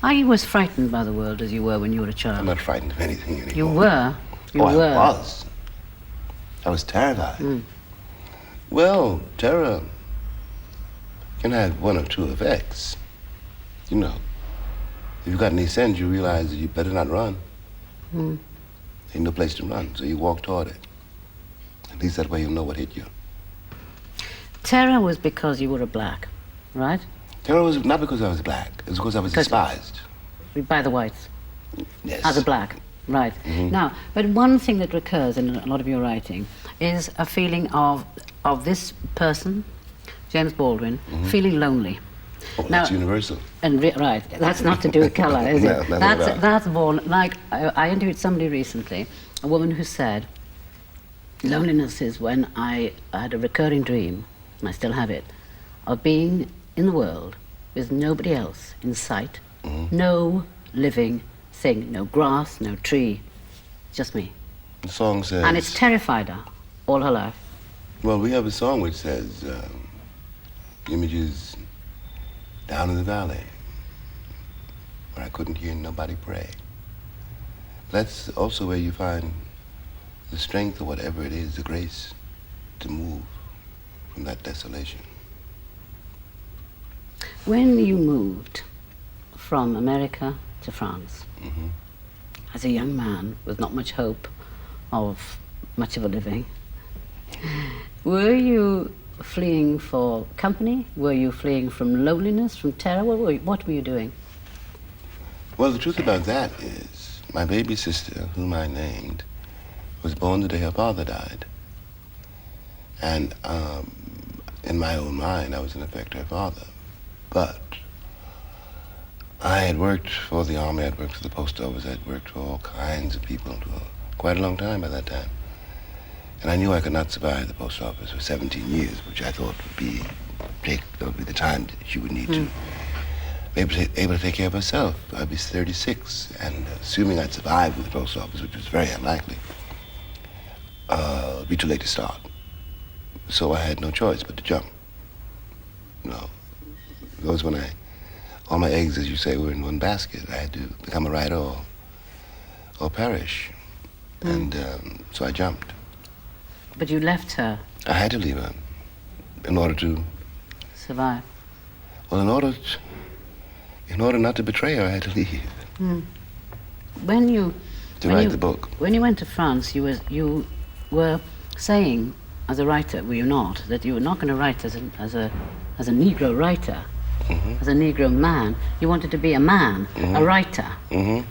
Are you as frightened by the world as you were when you were a child? I'm not frightened of anything anymore. You were? You were. I was. I was terrified. Well, terror can have one of two effects. You know, if you've got any sense, you realize that you better not run. Ain't no place to run, so you walk toward it. At least that way you'll know what hit you. Terror was because you were a black, right? Terror was not because I was black. It was because I was despised. By the whites? Yes. As a black, right. Now, but one thing that recurs in a lot of your writing is a feeling of this person, James Baldwin, feeling lonely. Oh, now, that's universal. And right, that's not to do with colour, is No, it? That's born, like, I interviewed somebody recently, a woman who said, loneliness is when I had a recurring dream, and I still have it, of being in the world with nobody else in sight, no living thing, no grass, no tree, just me. The song says... And it's terrified her all her life. Well, we have a song which says, images down in the valley where I couldn't hear nobody pray. That's also where you find the strength or whatever it is, the grace to move from that desolation. When you moved from America to France, as a young man with not much hope of much of a living, were you fleeing for company? Were you fleeing from loneliness, from terror? What were you doing? Well, the truth about that is my baby sister, whom I named, was born the day her father died. And in my own mind, I was in effect her father. But I had worked for the Army, I had worked for the Post Office, I had worked for all kinds of people for quite a long time by that time. And I knew I could not survive the Post Office for 17 years, which I thought would be the time that she would need to be able to take care of herself. I'd be 36, and assuming I'd survive with the Post Office, which was very unlikely, it'd be too late to start. So I had no choice but to jump. You know, that was when all my eggs, as you say, were in one basket. I had to become a writer or perish. And so I jumped. But you left her. I had to leave her in order to survive. Well, in order not to betray her, I had to leave. When you write the book. When you went to France, you were saying, as a writer, were you not, that you were not going to write as a Negro writer, as a Negro man. You wanted to be a man, a writer,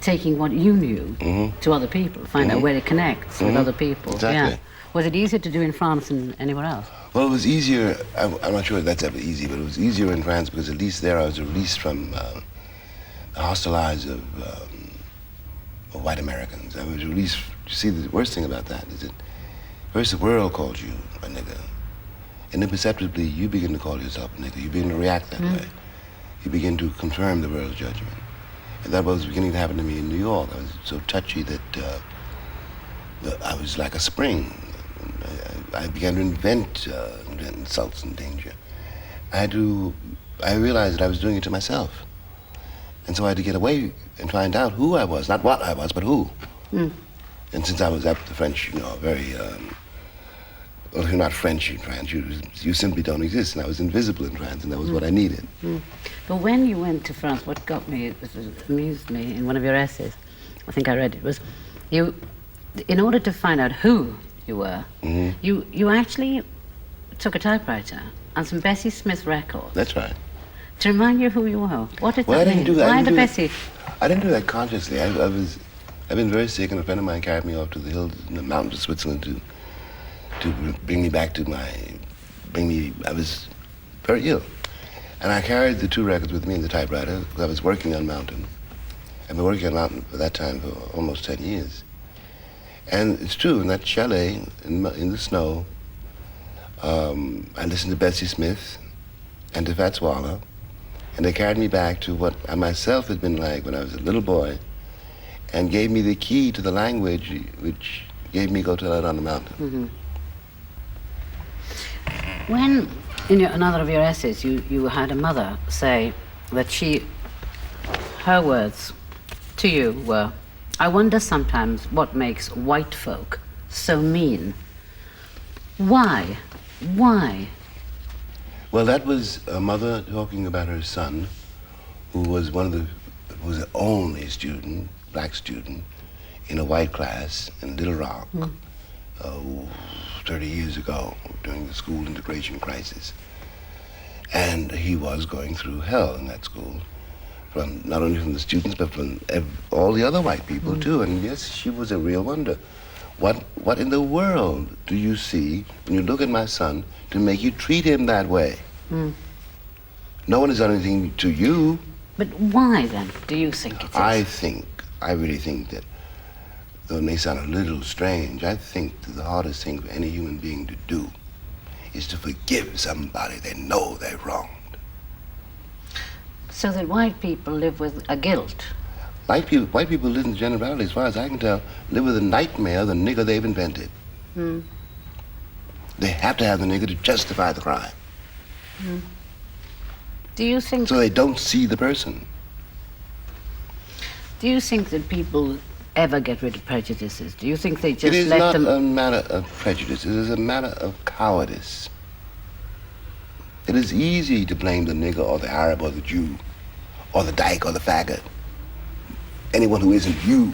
taking what you knew to other people, find out where it connects with other people. Exactly. Yeah. Was it easier to do in France than anywhere else? Well, it was easier. I'm not sure if that's ever easy, but it was easier in France because at least there I was released from the hostile eyes of white Americans. I was released. You see, the worst thing about that is that first the world calls you a nigger, and imperceptibly you begin to call yourself a nigger. You begin to react that way. You begin to confirm the world's judgment. And that was beginning to happen to me in New York. I was so touchy that I was like a spring. I began to invent insults and danger. I realized that I was doing it to myself. And so I had to get away and find out who I was, not what I was, but who. And since I was up the French, very, well, if you're not French in France, you simply don't exist. And I was invisible in France, and that was what I needed. But when you went to France, what got me, amused me in one of your essays, I think I read it, was you, in order to find out who you were, you actually took a typewriter and some Bessie Smith records. That's right. To remind you who you were. What did Well, that I didn't mean? do that. Why the Bessie? I didn't do that consciously. I've been very sick, and a friend of mine carried me off to the hills in the mountains of Switzerland to bring me back to I was very ill. And I carried the two records with me in the typewriter because I was working on Mountain. I've been working on Mountain for that time for almost 10 years. And it's true, in that chalet in the snow, I listened to Bessie Smith and to Fats Waller, and they carried me back to what I myself had been like when I was a little boy, and gave me the key to the language which gave me Go Tell It on the Mountain. When, in another of your essays, you had a mother say that she Her words to you were, "I wonder sometimes what makes white folk so mean. Why? Why?" Well, that was a mother talking about her son, who was the only student, black student, in a white class in Little Rock, 30 years ago, during the school integration crisis. And he was going through hell in that school, not only from the students, but from all the other white people, too. And yes, she was a real wonder. What in the world do you see when you look at my son to make you treat him that way? No one has done anything to you. But why, then, do you think it is? I really think that, though it may sound a little strange, I think that the hardest thing for any human being to do is to forgive somebody they know they've wronged. So that white people live with a guilt. White people live in generality, as far as I can tell, live with a nightmare of the nigger they've invented. They have to have the nigger to justify the crime. Do you think... So they don't see the person. Do you think that people ever get rid of prejudices? Do you think they just It is let not them... a matter of prejudice. It is a matter of cowardice. It is easy to blame the nigger or the Arab or the Jew or the dyke or the faggot. Anyone who isn't you.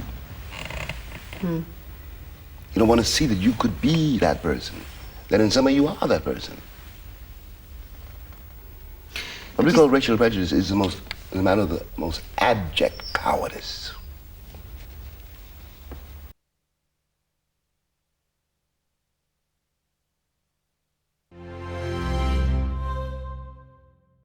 You don't want to see that you could be that person, that in some way you are that person. What we call racial prejudice is a matter of the most abject cowardice.